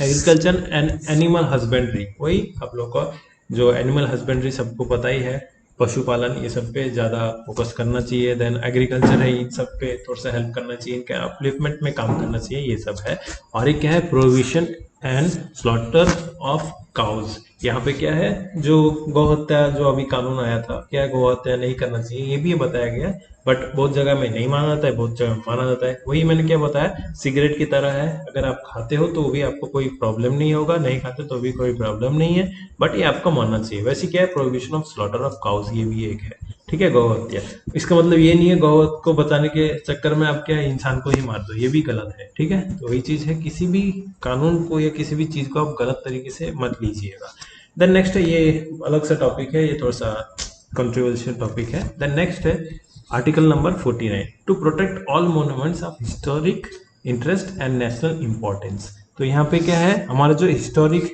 agriculture and animal husbandry. वही आप लोग का जो एनिमल हस्बेंड्री सबको पता ही है, पशुपालन, ये सब पे ज़्यादा फोकस करना चाहिए। देन एग्रीकल्चर है, इन सब पे थोड़ा सा हेल्प करना चाहिए, इनके अपलिफ्टमेंट में काम करना चाहिए, ये सब है। और एक क्या है, provision and slaughter of cows. यहाँ पे क्या है, जो गौ हत्या जो अभी कानून आया था, क्या गौ हत्या नहीं करना चाहिए ये भी बताया गया है, बट बहुत जगह में नहीं माना जाता है, बहुत जगह माना जाता है। वही मैंने क्या बताया, सिगरेट की तरह है, अगर आप खाते हो तो भी आपको कोई प्रॉब्लम नहीं होगा, नहीं खाते तो भी कोई प्रॉब्लम नहीं है, बट ये आपको मानना चाहिए। वैसे क्या है, prohibition of slaughter of cows, ये भी एक है, ठीक है। गौ हत्या, इसका मतलब ये नहीं है गौ को बचाने के चक्कर में आप क्या है, इंसान को ही मार दो, ये भी गलत है, ठीक है। तो वही चीज है, किसी भी कानून को या किसी भी चीज को आप गलत तरीके से मत लीजिएगा। देन नेक्स्ट है, ये अलग सा टॉपिक है, ये थोड़ा सा कंट्रोवर्शियल टॉपिक है। देन नेक्स्ट है article number 49, to protect all monuments of historic interest and national importance. तो यहाँ पे क्या है, हमारा जो हिस्टोरिक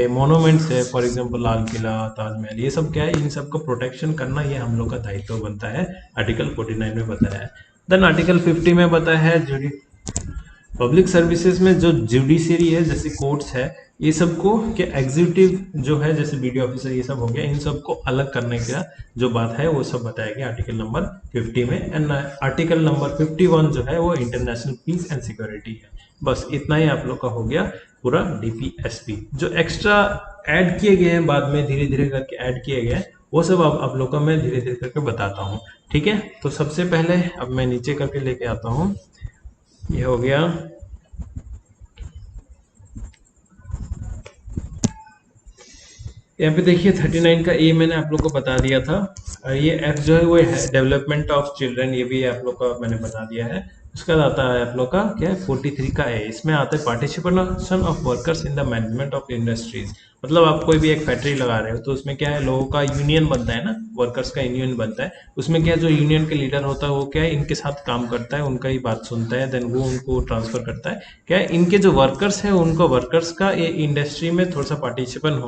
मोन्यूमेंट्स है, फॉर एग्जांपल लाल किला, ताजमहल, ये सब क्या है, इन सब को प्रोटेक्शन करना ये हम लोग का दायित्व बनता है, आर्टिकल 49 में बताया है। देन आर्टिकल 50 में बताया है पब्लिक सर्विसेज में जो जुडिशियरी है, जैसे कोर्ट्स है, ये सबको क्या एग्जीक्यूटिव जो है जैसे वीडियो ऑफिसर ये सब हो गया, इन सबको अलग करने का जो बात है वो सब बताया गया आर्टिकल नंबर 50 में। एंड आर्टिकल नंबर 51 जो है वो इंटरनेशनल पीस एंड सिक्योरिटी है। बस इतना ही आप लोग का हो गया पूरा डीपीएसपी। जो एक्स्ट्रा ऐड किए गए हैं बाद में धीरे धीरे करके ऐड किए गए हैं वो सब अब आप लोग का मैं धीरे धीरे करके बताता हूँ। ठीक है, तो सबसे पहले अब मैं नीचे करके लेके आता हूँ। ये हो गया यहाँ पे देखिए 39 का ए मैंने आप लोग को बता दिया था। ये एफ जो है वो है डेवलपमेंट ऑफ चिल्ड्रन, ये भी आप लोग का मैंने बता दिया है। उसका बाद आता है आप लोग का क्या है 43 का ए, इसमें आता है participation of workers in the management of industries. मतलब आप कोई भी एक फैक्ट्री लगा रहे हो तो उसमें क्या है लोगों का यूनियन बनता है ना, वर्कर्स का यूनियन बनता है। उसमें क्या है जो यूनियन के लीडर होता है वो क्या है इनके साथ काम करता है, उनका ही बात सुनता है, देन वो उनको ट्रांसफर करता है। क्या है इनके जो वर्कर्स है उनको वर्कर्स का ये इंडस्ट्री में थोड़ा सा पार्टिसिपेशन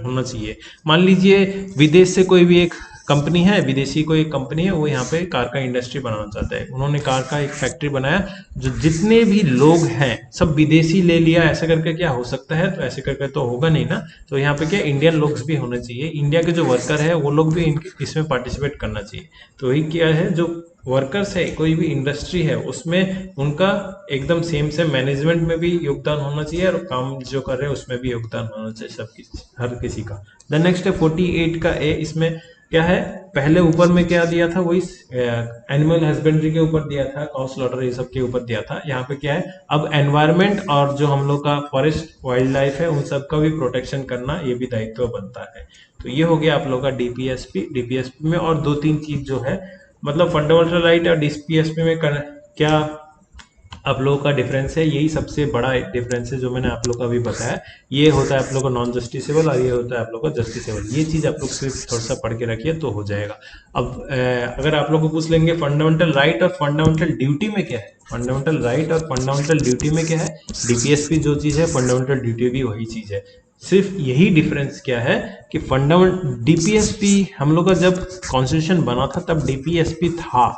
होना चाहिए। मान लीजिए विदेश से कोई भी एक कंपनी है, विदेशी कोई कंपनी है, वो यहाँ पे कार का इंडस्ट्री बनाना चाहता है, उन्होंने कार का एक फैक्ट्री बनाया, जो जितने भी लोग हैं सब विदेशी ले लिया, ऐसे करके क्या हो सकता है? तो ऐसे करके तो होगा नहीं ना। तो यहाँ पे क्या इंडियन लोग भी होने चाहिए, इंडिया के जो वर्कर है वो लोग भी इसमें पार्टिसिपेट करना चाहिए। तो वही क्या है जो वर्कर्स है कोई भी इंडस्ट्री है उसमें उनका एकदम सेम से मैनेजमेंट में भी योगदान होना चाहिए और काम जो कर रहे हैं उसमें भी योगदान होना चाहिए सबकी, हर किसी का। देन नेक्स्ट है 48 का ए, इसमें क्या है पहले ऊपर में क्या दिया था वही एनिमल हस्बेंड्री के ऊपर दिया था, काउ स्लॉटर ये सब के ऊपर दिया था। यहाँ पे क्या है अब एनवायरमेंट और जो हम लोग का फॉरेस्ट वाइल्ड लाइफ है उन सब का भी प्रोटेक्शन करना ये भी दायित्व बनता है। तो ये हो गया आप लोग का डीपीएसपी। डीपीएसपी में और दो तीन चीज जो है मतलब फंडामेंटल राइट और डीपीएसपी में क्या आप लोगों का डिफरेंस है, यही सबसे बड़ा डिफरेंस है जो मैंने आप लोग को अभी बताया। ये होता है आप लोग का नॉन जस्टिसेबल और ये होता है आप लोग का जस्टिसेबल। ये चीज आप लोग सिर्फ थोड़ा सा पढ़ के रखिए तो हो जाएगा। अब अगर आप लोग को पूछ लेंगे फंडामेंटल राइट और फंडामेंटल ड्यूटी में क्या है, फंडामेंटल राइट और फंडामेंटल ड्यूटी में क्या है, डीपीएसपी जो चीज है फंडामेंटल ड्यूटी भी वही चीज है। सिर्फ यही डिफरेंस क्या है कि फंडामेंटल डीपीएसपी हम लोग का जब कॉन्स्टिट्यूशन बना था तब डीपीएसपी था,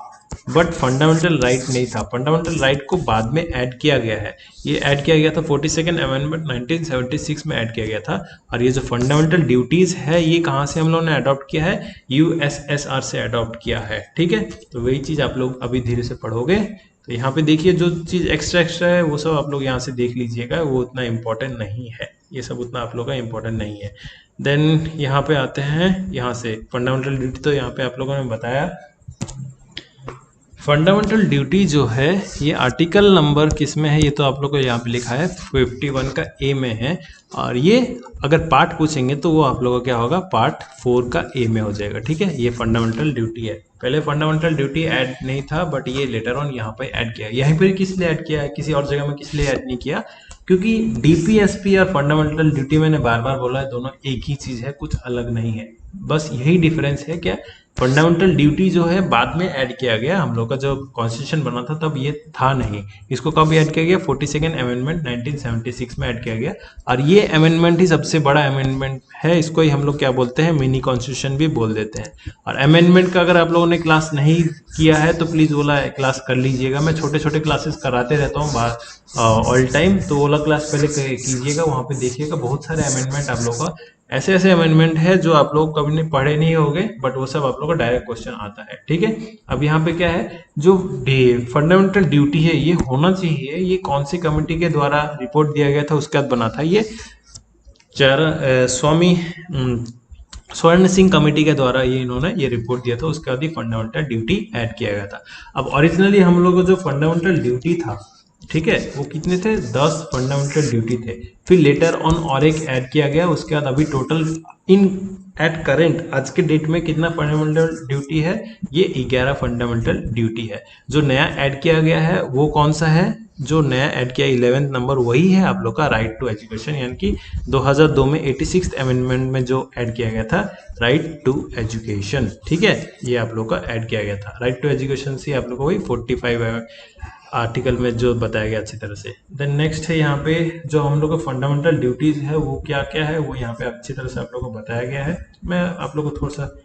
बट फंडामेंटल राइट नहीं था। फंडामेंटल राइट को बाद में ऐड किया गया है, ये ऐड किया गया था 42nd अमेंडमेंट 1976 में ऐड किया गया था। और ये जो फंडामेंटल ड्यूटीज है ये कहाँ से हम लोगों ने अडॉप्ट किया है, यूएसएसआर से अडॉप्ट किया है। ठीक है, तो वही चीज आप लोग अभी धीरे से पढ़ोगे। तो यहाँ पे देखिए जो चीज एक्स्ट्रा एक्स्ट्रा है वो सब आप लोग यहाँ से देख लीजिएगा, वो उतना इम्पोर्टेंट नहीं है, ये सब उतना आप लोग का इम्पोर्टेंट नहीं है। देन यहाँ पे आते हैं, यहाँ से फंडामेंटल ड्यूटी तो यहाँ पे आप लोगों ने बताया। फंडामेंटल ड्यूटी जो है ये आर्टिकल नंबर किस में है, ये तो आप लोग को यहाँ पे लिखा है 51 का ए में है। और ये अगर पार्ट पूछेंगे तो वो आप लोगों का क्या होगा पार्ट 4 का ए में हो जाएगा। ठीक है, ये फंडामेंटल ड्यूटी है। पहले फंडामेंटल ड्यूटी ऐड नहीं था बट ये लेटर ऑन यहाँ पे ऐड किया। यहीं पर किस लिए ऐड किया है, किसी और जगह में किस लिए ऐड नहीं किया, क्योंकि डीपीएसपी और फंडामेंटल ड्यूटी मैंने बार बार बोला है दोनों एक ही चीज है, कुछ अलग नहीं है। बस यही डिफरेंस है क्या, फंडामेंटल ड्यूटी जो है बाद में ऐड किया गया, हम लोग का जो कॉन्स्टिट्यूशन बना था तब ये था नहीं। इसको कब ऐड किया गया, 42nd अमेंडमेंट 1976 में ऐड किया गया। और ये अमेंडमेंट ही सबसे बड़ा अमेंडमेंट है, इसको ही हम लोग क्या बोलते हैं मिनी कॉन्स्टिट्यूशन भी बोल देते हैं। और अमेंडमेंट का अगर आप लोगों ने क्लास नहीं किया है तो प्लीज वाला क्लास कर लीजिएगा, मैं छोटे छोटे क्लासेस कराते रहता हूँ ऑल टाइम, तो वाला क्लास पहले कीजिएगा, वहाँ पे देखिएगा बहुत सारे अमेंडमेंट आप लोग का ऐसे ऐसे अमेंडमेंट है जो आप लोग कभी नहीं पढ़े नहीं होंगे, बट वो सब आप लोग का डायरेक्ट क्वेश्चन आता है। ठीक है, अब यहाँ पे क्या है जो फंडामेंटल ड्यूटी है ये होना चाहिए, ये कौन सी कमेटी के द्वारा रिपोर्ट दिया गया था उसके बाद बना था, ये स्वामी स्वर्ण सिंह कमेटी के द्वारा ये इन्होंने ये रिपोर्ट दिया था, उसके बाद ही फंडामेंटल ड्यूटी ऐड किया गया था। अब ओरिजिनली हम लोग को जो फंडामेंटल ड्यूटी था, ठीक है, वो कितने थे 10 फंडामेंटल ड्यूटी थे, फिर लेटर ऑन और एक ऐड किया गया, उसके बाद अभी टोटल इन एट करेंट आज के डेट में कितना फंडामेंटल ड्यूटी है, ये 11 फंडामेंटल ड्यूटी है। जो नया ऐड किया गया है वो कौन सा है, जो नया ऐड किया 11th नंबर वही है आप लोग का राइट टू एजुकेशन, यानी कि 2002 में 86th अमेंडमेंट में जो ऐड किया गया था राइट टू एजुकेशन। ठीक है, ये आप लोग का ऐड किया गया था राइट टू एजुकेशन से आप लोग को वही 45 आर्टिकल में जो बताया गया अच्छी तरह से। देन नेक्स्ट है यहाँ पे जो हम लोग का फंडामेंटल ड्यूटीज है वो क्या क्या है, वो यहाँ पे अच्छी तरह से आप लोग को बताया गया है। मैं आप लोग को थोड़ा सा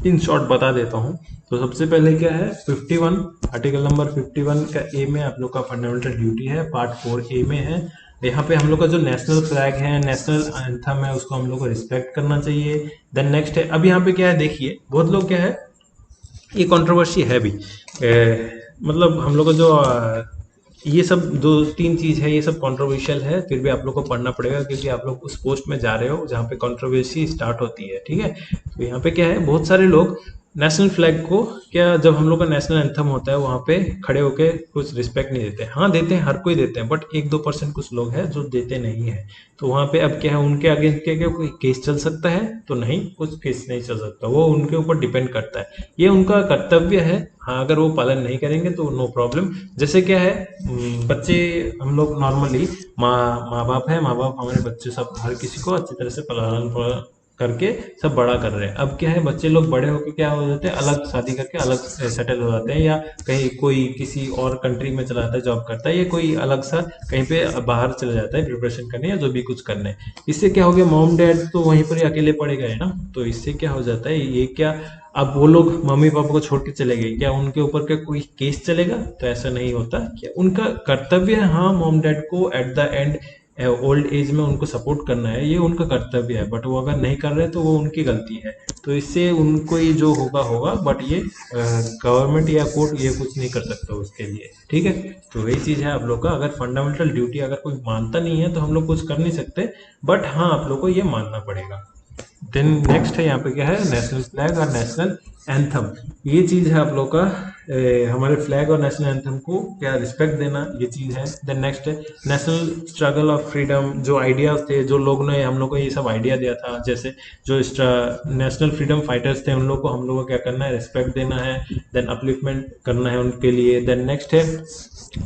इन शॉर्ट बता देता हूँ। तो सबसे पहले क्या है 51 आर्टिकल नंबर 51 का ए में आप लोग का फंडामेंटल ड्यूटी है, पार्ट 4 ए में है। यहाँ पे हम लोग का जो नेशनल फ्लैग है, नेशनल एंथम है, उसको हम लोग को रिस्पेक्ट करना चाहिए। देन नेक्स्ट है, अब यहाँ पे क्या है देखिए, बहुत लोग क्या है, ये कंट्रोवर्सी है भी, मतलब हम लोग को जो ये सब दो तीन चीज है, ये सब कंट्रोवर्शियल है, फिर भी आप लोग को पढ़ना पड़ेगा क्योंकि आप लोग उस पोस्ट में जा रहे हो जहाँ पे कंट्रोवर्सी स्टार्ट होती है, ठीक है। तो यहाँ पे क्या है, बहुत सारे लोग नेशनल फ्लैग को, क्या जब हम लोग का नेशनल एंथम होता है वहाँ पे खड़े होके कुछ रिस्पेक्ट नहीं देते। हाँ देते हैं, हर कोई देते हैं, बट 1-2% कुछ लोग हैं जो देते नहीं है। तो वहाँ पे अब क्या है, उनके अगेंस्ट क्या क्या कोई केस चल सकता है? तो नहीं, कुछ केस नहीं चल सकता, वो उनके ऊपर डिपेंड करता है, ये उनका कर्तव्य है। हाँ अगर वो पालन नहीं करेंगे तो नो प्रॉब्लम। जैसे क्या है, बच्चे, हम लोग नॉर्मली माँ बाप है, माँ बाप हमारे बच्चे सब हर किसी को अच्छी तरह से पालन करके सब बड़ा कर रहे हैं। अब क्या है, बच्चे लोग बड़े होकर क्या हो जाते हैं, अलग शादी करके अलग सेटल हो जाते हैं, या कहीं कोई किसी और कंट्री में चला जाता है, जॉब करता है, या कोई अलग सा कहीं पे बाहर चला जाता है प्रिपरेशन करने या जो भी कुछ करने। इससे क्या हो गया, मॉम डैड तो वहीं पर ही अकेले पड़े गए ना। तो इससे क्या हो जाता है, ये क्या, अब वो लोग मम्मी पापा को छोड़ के चले गए, क्या उनके ऊपर क्या कोई केस चलेगा? तो ऐसा नहीं होता, क्या उनका कर्तव्य है हाँ मॉम डैड को at the end old age में उनको सपोर्ट करना है, ये उनका कर्तव्य है। बट वो अगर नहीं कर रहे तो वो उनकी गलती है। तो इससे उनको ही जो होगा होगा, बट ये गवर्नमेंट या कोर्ट ये कुछ नहीं कर सकता उसके लिए, ठीक है। तो वही चीज़ है आप लोग का, अगर फंडामेंटल ड्यूटी अगर कोई मानता नहीं है तो हम लोग कुछ कर नहीं सकते, बट हाँ आप लोग को ये मानना पड़ेगा। देन नेक्स्ट है, यहाँ पे क्या है, नेशनल फ्लैग और नेशनल एंथम। ये चीज है आप लोग का, हमारे फ्लैग और नेशनल एंथम को क्या रिस्पेक्ट देना, ये चीज है। देन नेक्स्ट है नेशनल स्ट्रगल ऑफ फ्रीडम, जो आइडियाज थे, जो लोग ने हम लोग को ये सब आइडिया दिया था, जैसे जो नेशनल फ्रीडम फाइटर्स थे, उन लोग को हम लोग को क्या करना है, रिस्पेक्ट देना है। देन अपलिफ्टमेंट करना है उनके लिए। देन नेक्स्ट है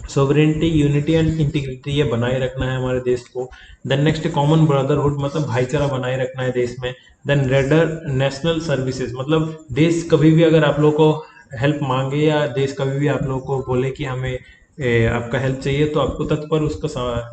सोवरेनिटी, यूनिटी एंड इंटीग्रिटी, ये बनाए रखना है हमारे देश को। देन नेक्स्ट कॉमन ब्रदरहुड, मतलब भाईचारा बनाए रखना है देश में। देन रेडर नेशनल सर्विसेज, मतलब देश कभी भी अगर आप लोग को हेल्प मांगे, या देश कभी भी आप लोग को बोले कि हमें आपका हेल्प चाहिए, तो आपको तत्पर उसका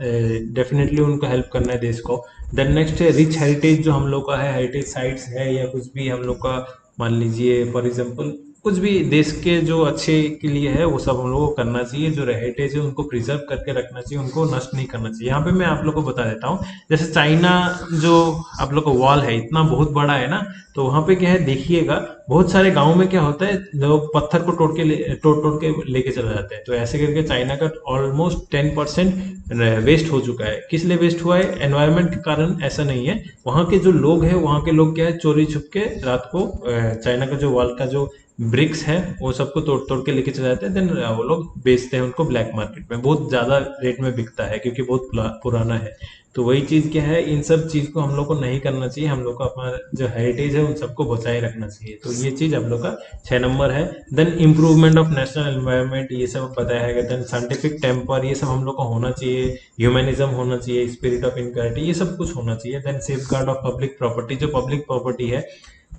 डेफिनेटली उनको हेल्प करना है देश को। देन नेक्स्ट है रिच हेरिटेज, जो हम लोग का है, हेरिटेज साइट्स है या कुछ भी हम लोग का, मान लीजिए फॉर एग्जांपल कुछ भी देश के जो अच्छे के लिए है वो सब हम लोग को करना चाहिए। जो हेरिटेज है उनको प्रिजर्व करके रखना चाहिए, उनको नष्ट नहीं करना चाहिए। यहाँ पे मैं आप लोग को बता देता हूँ, जैसे चाइना जो आप लोग का वॉल है इतना बहुत बड़ा है ना, तो वहाँ पे क्या है देखिएगा, बहुत सारे गांव में क्या होता है, लोग पत्थर को तोड़ तोड़ के लेके चले जाते हैं। तो ऐसे करके चाइना का ऑलमोस्ट 10% वेस्ट हो चुका है। किस लिए वेस्ट हुआ है? एनवायरनमेंट के कारण। ऐसा नहीं है, वहाँ के जो लोग हैं, वहाँ के लोग क्या है, चोरी छुप के रात को चाइना का जो वॉल का जो ब्रिक्स है वो सबको तोड़ तोड़ के लेके चले जाते हैं। देन वो लोग बेचते हैं उनको ब्लैक मार्केट में, बहुत ज्यादा रेट में बिकता है क्योंकि बहुत पुराना है। तो वही चीज क्या है, इन सब चीज को हम लोग को नहीं करना चाहिए, हम लोग को अपना जो हेरिटेज है उन सबको बचाए रखना चाहिए। तो ये चीज हम लोग का 6 नंबर है। Then improvement of national environment, ये सब बताया है। देन साइंटिफिक टेम्पर, ये सब हम लोग को होना चाहिए। ह्यूमनिज्म होना चाहिए, स्पिरिट ऑफ इनक्वालिटी, ये सब कुछ होना चाहिए। Then safeguard of public property, जो पब्लिक प्रॉपर्टी है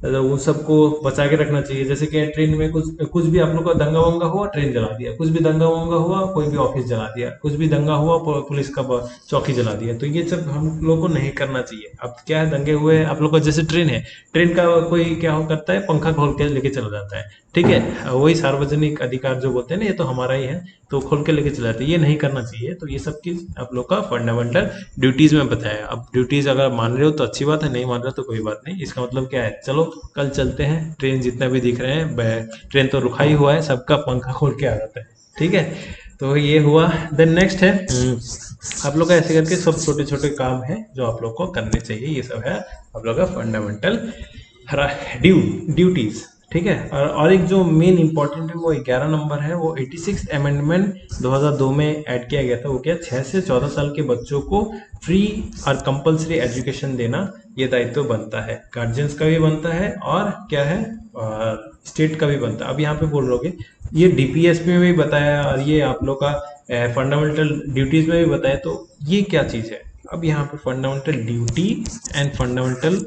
उन सबको बचा के रखना चाहिए। जैसे कि ट्रेन में कुछ कुछ भी आप लोग का दंगा वंगा हुआ, ट्रेन जला दिया, कुछ भी दंगा वंगा हुआ, कोई भी ऑफिस जला दिया, कुछ भी दंगा हुआ, पुलिस का चौकी जला दिया। तो ये सब हम लोग को नहीं करना चाहिए। अब क्या है, दंगे हुए आप लोग का, जैसे ट्रेन है, ट्रेन का कोई क्या हो करता है, पंखा खोल के लेके चला जाता है, ठीक है, वही सार्वजनिक अधिकार जो बोलते हैं ना, ये तो हमारा ही है, तो खोल के लेके चला जाते हैं, ये नहीं करना चाहिए। तो ये सब चीज आप लोग का फंडामेंटल ड्यूटीज में बताया। अब ड्यूटीज अगर मान रहे हो तो अच्छी बात है, नहीं मान रहे हो तो कोई बात नहीं। इसका मतलब क्या है, चलो कल चलते हैं, ट्रेन जितना भी दिख रहे हैं, ट्रेन तो रुका ही हुआ है, सबका पंखा खोल के आ जाता है, ठीक है। तो ये हुआ। देन नेक्स्ट है, आप लोग का ऐसे करके सब छोटे छोटे काम है जो आप लोग को करने चाहिए, ये सब है आप लोग का फंडामेंटल ड्यूटीज, ठीक है। और एक जो मेन इंपॉर्टेंट है वो 11 नंबर है, वो 86 अमेंडमेंट 2002 में ऐड किया गया था। वो क्या, 6 से 14 साल के बच्चों को फ्री और कंपलसरी एजुकेशन देना, ये दायित्व बनता है, गार्जियंस का भी बनता है, और क्या है, स्टेट का भी बनता है। अब यहाँ पे बोल रहे ये डीपीएसपी में भी बताया, और ये आप लोग का फंडामेंटल ड्यूटीज में भी बताया। तो ये क्या चीज है, अब यहाँ पे fundamental duty and fundamental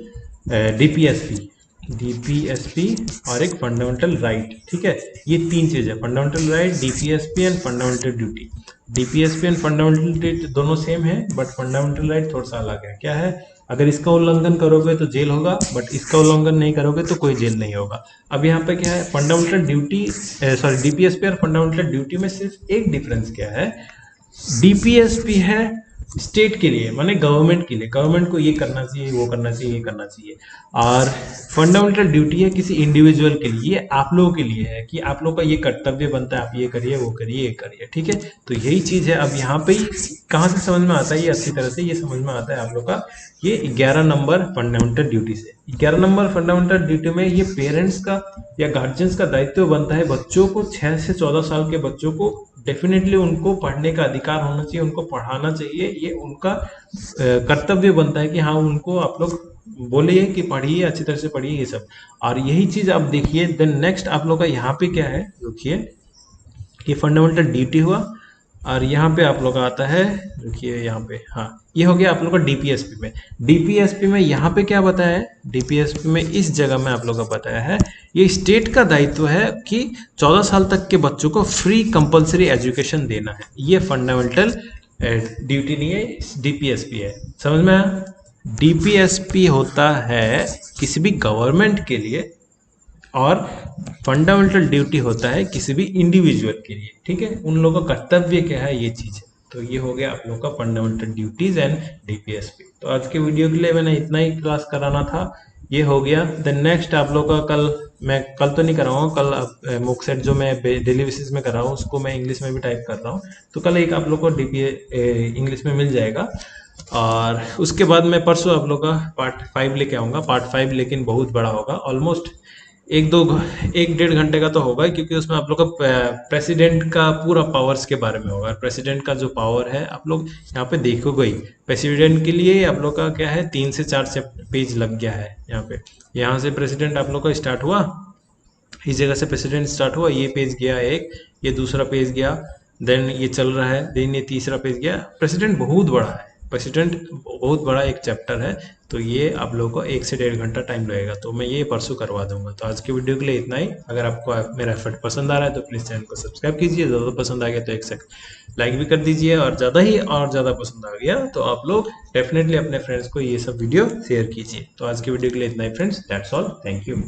DPSP और एक फंडामेंटल राइट, ठीक है। ये तीन चीज है, fundamental right, DPSP and fundamental duty. DPSP and fundamental duty दोनों सेम है, बट फंडामेंटल राइट थोड़ा सा अलग है। क्या है, अगर इसका उल्लंघन करोगे तो जेल होगा, बट इसका उल्लंघन नहीं करोगे तो कोई जेल नहीं होगा। अब यहाँ पे क्या है, फंडामेंटल ड्यूटी, सॉरी, डीपीएसपी और फंडामेंटल ड्यूटी में सिर्फ एक डिफरेंस क्या है, डीपीएसपी है स्टेट के लिए, माने गवर्नमेंट के लिए, गवर्नमेंट को ये करना चाहिए, वो करना चाहिए, ये करना चाहिए। और फंडामेंटल ड्यूटी है किसी इंडिविजुअल के लिए, ये आप लोगों के लिए है कि आप लोग का ये कर्तव्य बनता है, आप ये करिए, वो करिए, ये करिए, ठीक है। तो यही चीज है। अब यहाँ पे ही कहाँ से समझ में आता है ये अच्छी तरह से, ये समझ में आता है आप लोग का ये 11 नंबर फंडामेंटल ड्यूटी से। 11 नंबर फंडामेंटल ड्यूटी में ये पेरेंट्स का या गार्जियंस का दायित्व बनता है बच्चों को, 6 से 14 साल के बच्चों को डेफिनेटली उनको पढ़ने का अधिकार होना चाहिए, उनको पढ़ाना चाहिए, ये उनका कर्तव्य बनता है कि हाँ उनको आप लोग बोलिए कि पढ़िए, अच्छी तरह से पढ़िए, ये सब। और यही चीज आप देखिए। देन नेक्स्ट आप लोग का यहाँ पे क्या है, देखिए कि फंडामेंटल ड्यूटी हुआ, और यहाँ पे आप लोग का आता है, देखिए यहाँ पे, हाँ ये हो गया आप लोग का डीपीएसपी में। डीपीएसपी में यहाँ पे क्या बताया है, डीपीएसपी में इस जगह में आप लोग का बताया है ये स्टेट का दायित्व है कि 14 साल तक के बच्चों को फ्री कंपलसरी एजुकेशन देना है। ये फंडामेंटल ड्यूटी नहीं है, डीपीएसपी है। समझ में आया? डीपीएसपी होता है किसी भी गवर्नमेंट के लिए, और फंडामेंटल ड्यूटी होता है किसी भी इंडिविजुअल के लिए, ठीक है। उन लोगों का कर्तव्य क्या है, ये चीज है। तो ये हो गया आप लोग का फंडामेंटल ड्यूटीज एंड डीपीएसपी। तो आज के वीडियो के लिए मैंने इतना ही क्लास कराना था, ये हो गया। देन नेक्स्ट आप लोग का कल, मैं कल तो नहीं कराऊंगा, कल मुक सेट जो मैं डेली बेसिस में कर रहा हूँ उसको मैं इंग्लिश में भी टाइप कर रहा हूँ, तो कल एक आप लोग को डीपीए इंग्लिश में मिल जाएगा। और उसके बाद मैं परसों आप लोग का पार्ट 5 लेके आऊँगा। पार्ट 5 लेकिन बहुत बड़ा होगा, ऑलमोस्ट एक डेढ़ घंटे का तो होगा, क्योंकि उसमें आप लोग का प्रेसिडेंट का पूरा पावर्स के बारे में होगा। प्रेसिडेंट का जो पावर है आप लोग यहाँ पे देखोगे ही। प्रेसिडेंट के लिए आप लोग का क्या है, 3 से 4 से पेज लग गया है यहाँ पे। यहाँ से प्रेसिडेंट आप लोग का स्टार्ट हुआ, इस जगह से प्रेसिडेंट स्टार्ट हुआ, ये पेज गया एक, ये दूसरा पेज गया, देन ये चल रहा है, देन ये तीसरा पेज गया। प्रेसिडेंट बहुत बड़ा है, प्रेसिडेंट बहुत बड़ा एक चैप्टर है। तो ये आप लोगों को 1 से 1.5 घंटा टाइम लगेगा, तो मैं ये परसों करवा दूंगा। तो आज की वीडियो के लिए इतना ही। अगर आपको मेरा एफर्ट पसंद आ रहा है तो प्लीज़ चैनल को सब्सक्राइब कीजिए, ज़्यादा पसंद आ गया तो एक लाइक भी कर दीजिए, और ज़्यादा पसंद आ गया तो आप लोग डेफिनेटली अपने फ्रेंड्स को ये सब वीडियो शेयर कीजिए। तो आज की वीडियो के लिए इतना ही friends, that's all, thank you.